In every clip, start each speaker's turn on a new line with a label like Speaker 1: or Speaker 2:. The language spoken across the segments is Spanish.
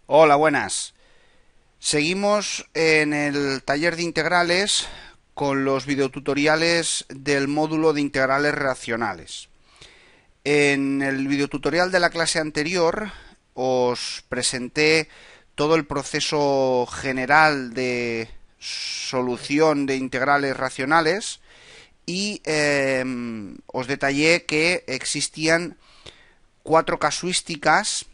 Speaker 1: Hola, buenas. Seguimos en el taller de integrales con los videotutoriales del módulo de integrales racionales. En el videotutorial de la clase anterior os presenté todo el proceso general de solución de integrales racionales y os detallé que existían cuatro casuísticas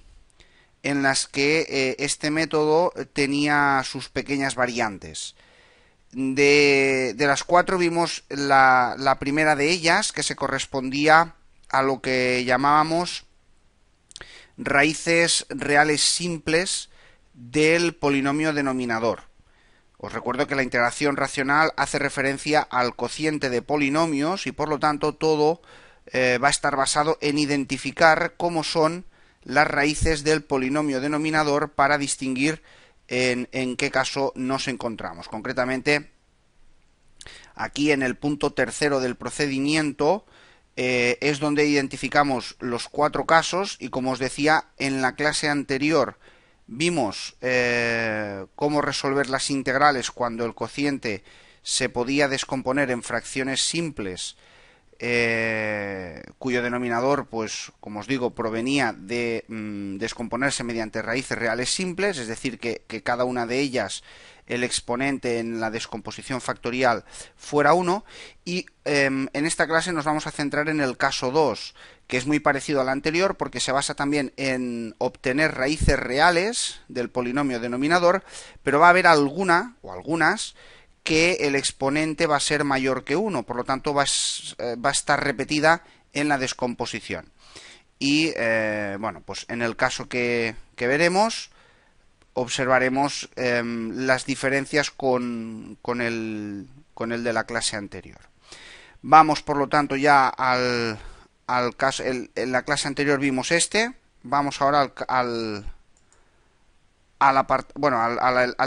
Speaker 1: en las que este método tenía sus pequeñas variantes. De las cuatro vimos la primera de ellas, que se correspondía a lo que llamábamos raíces reales simples del polinomio denominador. Os recuerdo que la integración racional hace referencia al cociente de polinomios y por lo tanto todo va a estar basado en identificar cómo son las raíces del polinomio denominador para distinguir en qué caso nos encontramos. Concretamente, aquí en el punto tercero del procedimiento es donde identificamos los cuatro casos y, como os decía, en la clase anterior vimos cómo resolver las integrales cuando el cociente se podía descomponer en fracciones simples cuyo denominador, pues, como os digo, provenía de descomponerse mediante raíces reales simples, es decir, que cada una de ellas, el exponente en la descomposición factorial fuera 1, y en esta clase nos vamos a centrar en el caso 2, que es muy parecido al anterior porque se basa también en obtener raíces reales del polinomio denominador, pero va a haber alguna o algunas que el exponente va a ser mayor que 1, por lo tanto va a estar repetida en la descomposición. Y bueno, pues en el caso que veremos, observaremos las diferencias con el de la clase anterior. Vamos, por lo tanto, ya al caso. En la clase anterior vimos este. Vamos ahora al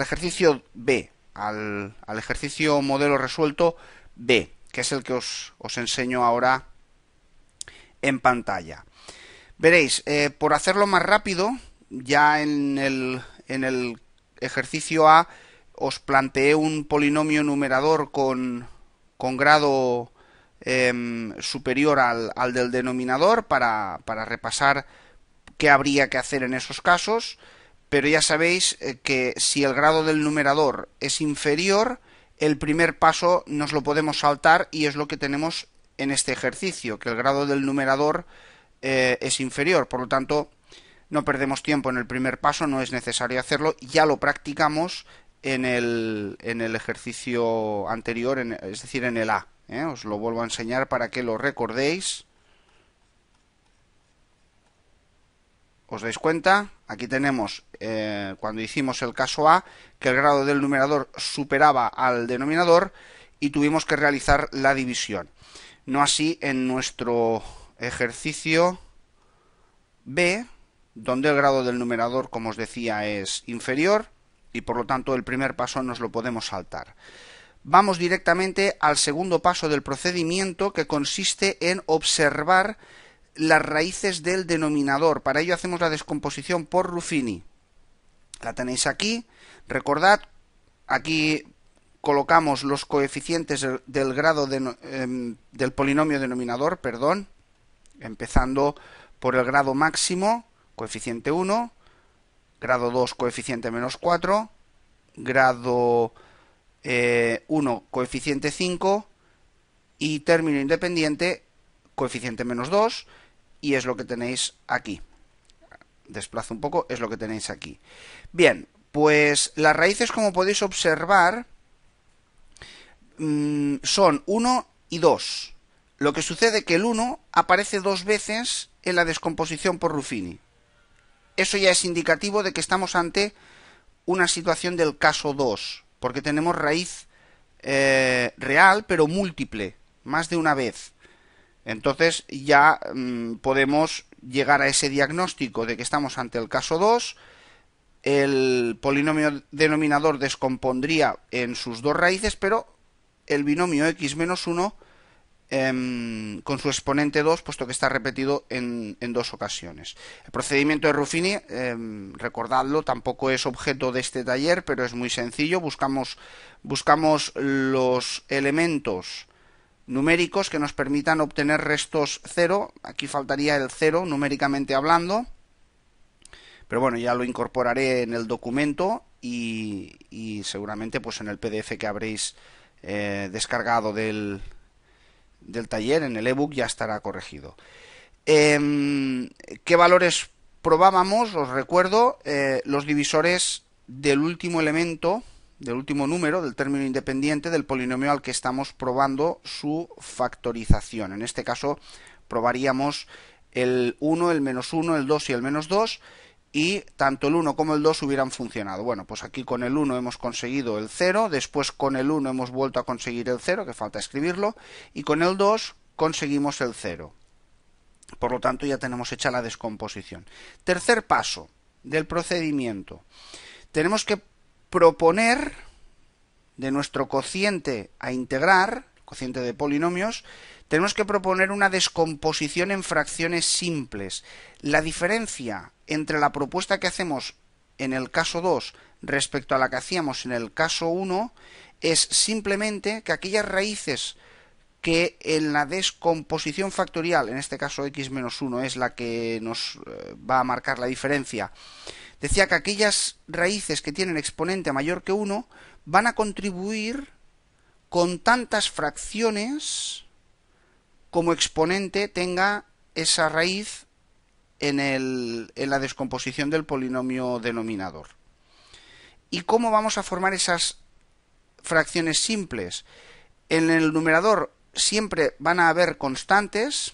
Speaker 1: ejercicio B, al ejercicio modelo resuelto B, que es el que os enseño ahora en pantalla. Veréis, por hacerlo más rápido, ya en el ejercicio A os planteé un polinomio numerador con grado superior al del denominador para repasar qué habría que hacer en esos casos, pero ya sabéis que si el grado del numerador es inferior, el primer paso nos lo podemos saltar y es lo que tenemos en este ejercicio, que el grado del numerador es inferior, por lo tanto no perdemos tiempo en el primer paso, no es necesario hacerlo, ya lo practicamos en el ejercicio anterior, es decir, en el A. Os lo vuelvo a enseñar para que lo recordéis. ¿Os dais cuenta? Aquí tenemos, cuando hicimos el caso A, que el grado del numerador superaba al denominador y tuvimos que realizar la división. No así en nuestro ejercicio B, donde el grado del numerador, como os decía, es inferior y por lo tanto el primer paso nos lo podemos saltar. Vamos directamente al segundo paso del procedimiento, que consiste en observar las raíces del denominador. Para ello hacemos la descomposición por Ruffini. La tenéis aquí. Recordad, aquí colocamos los coeficientes del grado del polinomio denominador, perdón, empezando por el grado máximo, coeficiente 1, grado 2, coeficiente menos 4, grado 1, coeficiente 5 y término independiente, coeficiente menos 2, y es lo que tenéis aquí. Desplazo un poco, es lo que tenéis aquí. Bien, pues las raíces, como podéis observar, son 1 y 2. Lo que sucede es que el 1 aparece dos veces en la descomposición por Ruffini. Eso ya es indicativo de que estamos ante una situación del caso 2, porque tenemos raíz real, pero múltiple, más de una vez. Entonces ya podemos llegar a ese diagnóstico de que estamos ante el caso 2. El polinomio denominador descompondría en sus dos raíces, pero el binomio x menos 1 con su exponente 2, puesto que está repetido en dos ocasiones. El procedimiento de Ruffini, recordadlo, tampoco es objeto de este taller, pero es muy sencillo. Buscamos los elementos numéricos que nos permitan obtener restos 0. Aquí faltaría el 0 numéricamente hablando, pero bueno, ya lo incorporaré en el documento y seguramente pues en el PDF que habréis descargado del taller, en el ebook, ya estará corregido. ¿Qué valores probábamos? Os recuerdo los divisores del último elemento, del último número, del término independiente del polinomio al que estamos probando su factorización. En este caso probaríamos el 1, el menos 1, el 2 y el menos 2, y tanto el 1 como el 2 hubieran funcionado. Bueno, pues aquí con el 1 hemos conseguido el 0, después con el 1 hemos vuelto a conseguir el 0, que falta escribirlo, y con el 2 conseguimos el 0. Por lo tanto, ya tenemos hecha la descomposición. Tercer paso del procedimiento. Tenemos que proponer de nuestro cociente a integrar, cociente de polinomios, tenemos que proponer una descomposición en fracciones simples. La diferencia entre la propuesta que hacemos en el caso 2 respecto a la que hacíamos en el caso 1 es simplemente que aquellas raíces que en la descomposición factorial, en este caso x menos 1 es la que nos va a marcar la diferencia, decía que aquellas raíces que tienen exponente mayor que 1 van a contribuir con tantas fracciones como exponente tenga esa raíz en la descomposición del polinomio denominador. ¿Y cómo vamos a formar esas fracciones simples? En el numerador siempre van a haber constantes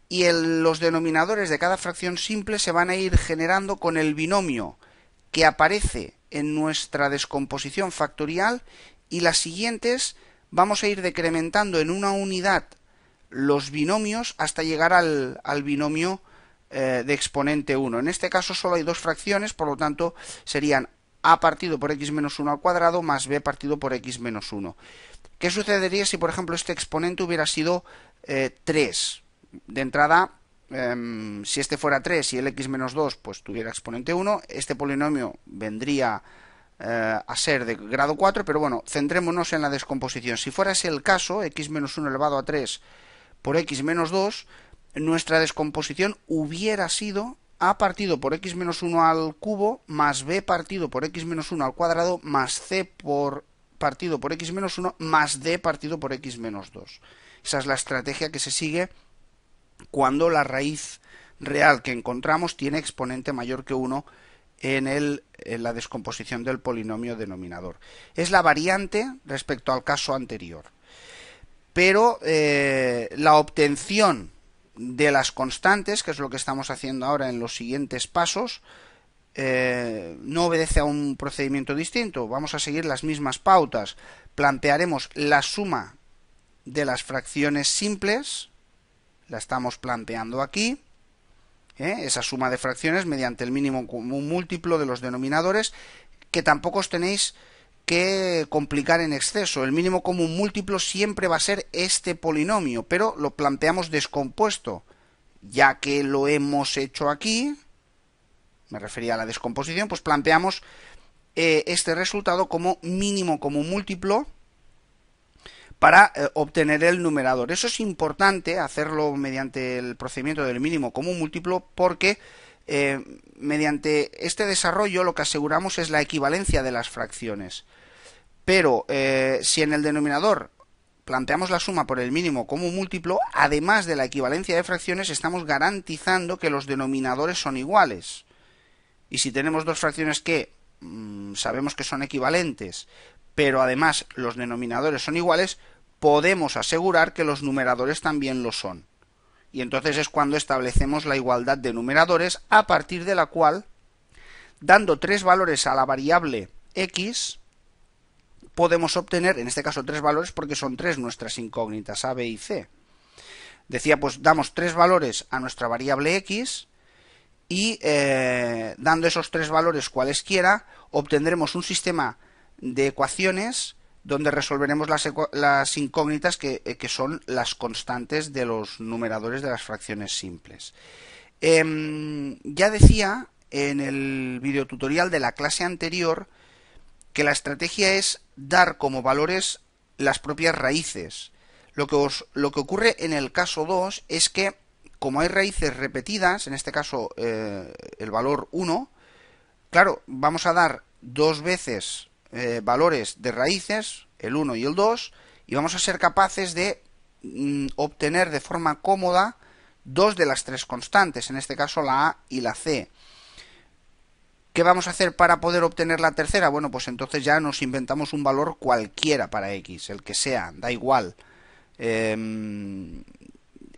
Speaker 1: y los denominadores de cada fracción simple se van a ir generando con el binomio que aparece en nuestra descomposición factorial, y las siguientes vamos a ir decrementando en una unidad los binomios hasta llegar al binomio de exponente 1. En este caso solo hay dos fracciones, por lo tanto serían a partido por x menos 1 al cuadrado más b partido por x menos 1. ¿Qué sucedería si, por ejemplo, este exponente hubiera sido 3? De entrada, si este fuera 3 y el x menos 2 pues tuviera exponente 1, este polinomio vendría a ser de grado 4, pero bueno, centrémonos en la descomposición. Si fuera ese el caso, x menos 1 elevado a 3 por x menos 2, nuestra descomposición hubiera sido a partido por x menos 1 al cubo más b partido por x menos 1 al cuadrado más c partido por x menos 1 más d partido por x menos 2. Esa es la estrategia que se sigue cuando la raíz real que encontramos tiene exponente mayor que 1 en la descomposición del polinomio denominador. Es la variante respecto al caso anterior. Pero la obtención de las constantes, que es lo que estamos haciendo ahora en los siguientes pasos, no obedece a un procedimiento distinto. Vamos a seguir las mismas pautas. Plantearemos la suma de las fracciones simples, la estamos planteando aquí, esa suma de fracciones mediante el mínimo común múltiplo de los denominadores, que tampoco os tenéis que complicar en exceso. El mínimo común múltiplo siempre va a ser este polinomio, pero lo planteamos descompuesto. Ya que lo hemos hecho aquí, me refería a la descomposición, pues planteamos este resultado como mínimo común múltiplo para obtener el numerador. Eso es importante hacerlo mediante el procedimiento del mínimo común múltiplo, porque mediante este desarrollo lo que aseguramos es la equivalencia de las fracciones. Pero si en el denominador planteamos la suma por el mínimo común múltiplo, además de la equivalencia de fracciones, estamos garantizando que los denominadores son iguales. Y si tenemos dos fracciones que sabemos que son equivalentes, pero además los denominadores son iguales, podemos asegurar que los numeradores también lo son. Y entonces es cuando establecemos la igualdad de numeradores, a partir de la cual, dando tres valores a la variable x, podemos obtener, en este caso tres valores porque son tres nuestras incógnitas, a, b y c. Decía, pues damos tres valores a nuestra variable x y dando esos tres valores cualesquiera, obtendremos un sistema de ecuaciones donde resolveremos las incógnitas que son las constantes de los numeradores de las fracciones simples. Ya decía en el videotutorial de la clase anterior que la estrategia es dar como valores las propias raíces. Lo que ocurre en el caso 2 es que, como hay raíces repetidas, en este caso el valor 1, claro, vamos a dar dos veces valores de raíces, el 1 y el 2, y vamos a ser capaces de obtener de forma cómoda dos de las tres constantes, en este caso la A y la C. ¿Qué vamos a hacer para poder obtener la tercera? Bueno, pues entonces ya nos inventamos un valor cualquiera para x, el que sea, da igual.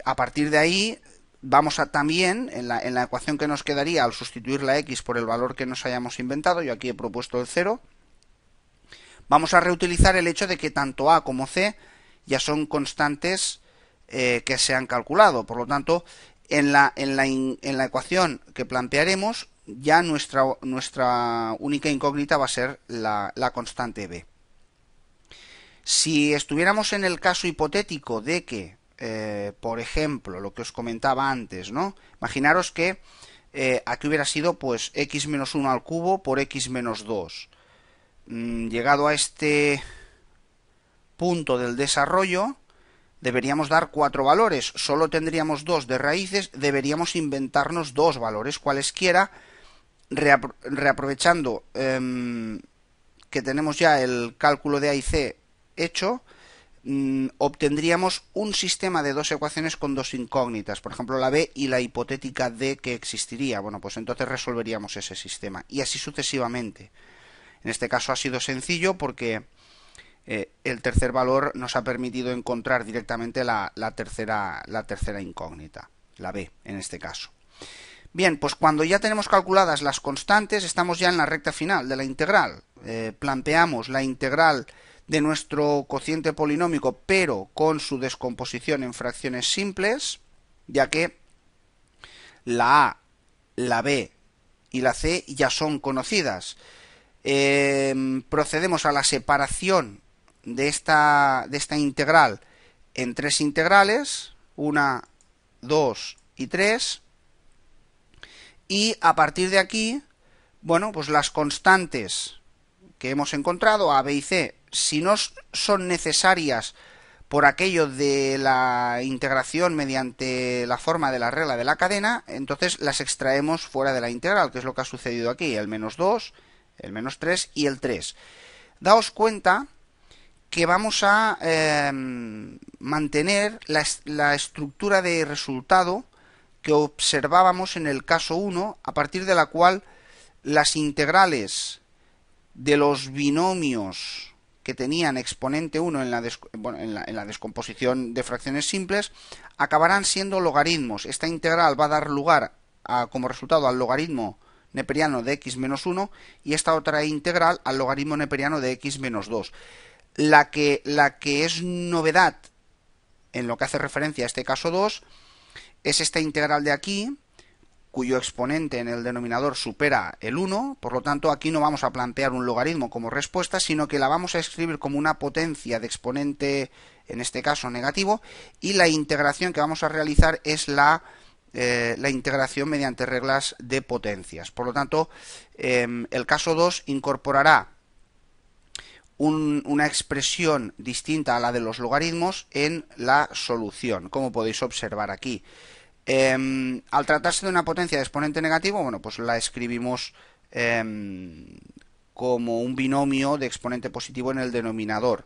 Speaker 1: A partir de ahí vamos a también, en la ecuación que nos quedaría al sustituir la x por el valor que nos hayamos inventado, yo aquí he propuesto el 0, vamos a reutilizar el hecho de que tanto a como c ya son constantes que se han calculado. Por lo tanto, en la ecuación que plantearemos, ya nuestra única incógnita va a ser la constante b. Si estuviéramos en el caso hipotético de que, por ejemplo, lo que os comentaba antes, ¿no? Imaginaros que aquí hubiera sido pues x menos 1 al cubo por x menos 2. Llegado a este punto del desarrollo, deberíamos dar 4 valores. Solo tendríamos 2 de raíces, deberíamos inventarnos 2 valores cualesquiera, reaprovechando que tenemos ya el cálculo de A y C hecho, obtendríamos un sistema de dos ecuaciones con dos incógnitas, por ejemplo la B y la hipotética D que existiría. Bueno, pues entonces resolveríamos ese sistema y así sucesivamente. En este caso ha sido sencillo porque el tercer valor nos ha permitido encontrar directamente la tercera incógnita, la B en este caso. Bien, pues cuando ya tenemos calculadas las constantes, estamos ya en la recta final de la integral. Planteamos la integral de nuestro cociente polinómico, pero con su descomposición en fracciones simples, ya que la A, la B y la C ya son conocidas. Procedemos a la separación de esta integral en tres integrales, 1, 2 y 3, y a partir de aquí, bueno, pues las constantes que hemos encontrado, A, B y C, si no son necesarias por aquello de la integración mediante la forma de la regla de la cadena, entonces las extraemos fuera de la integral, que es lo que ha sucedido aquí, el menos 2, el menos 3 y el 3. Daos cuenta que vamos a mantener la estructura de resultado que observábamos en el caso 1, a partir de la cual las integrales de los binomios que tenían exponente 1 en la descomposición de fracciones simples acabarán siendo logaritmos. Esta integral va a dar lugar como resultado al logaritmo neperiano de x menos 1 y esta otra integral al logaritmo neperiano de x menos 2. La que es novedad en lo que hace referencia a este caso 2 es esta integral de aquí, cuyo exponente en el denominador supera el 1, por lo tanto aquí no vamos a plantear un logaritmo como respuesta, sino que la vamos a escribir como una potencia de exponente, en este caso negativo, y la integración que vamos a realizar es la integración mediante reglas de potencias. Por lo tanto, el caso 2 incorporará una expresión distinta a la de los logaritmos en la solución, como podéis observar aquí. Al tratarse de una potencia de exponente negativo, bueno, pues la escribimos como un binomio de exponente positivo en el denominador.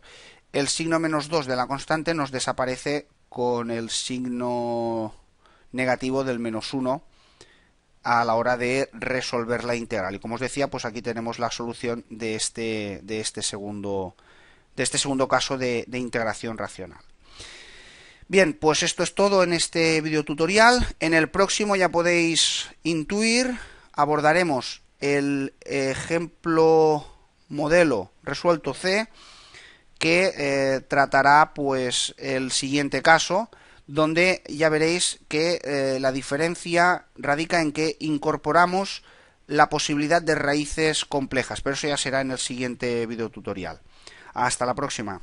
Speaker 1: El signo menos 2 de la constante nos desaparece con el signo negativo del menos 1 a la hora de resolver la integral. Y como os decía, pues aquí tenemos la solución de este segundo caso de integración racional. Bien, pues esto es todo en este videotutorial. En el próximo, ya podéis intuir, abordaremos el ejemplo modelo resuelto C, que tratará pues el siguiente caso, donde ya veréis que la diferencia radica en que incorporamos la posibilidad de raíces complejas, pero eso ya será en el siguiente videotutorial. Hasta la próxima.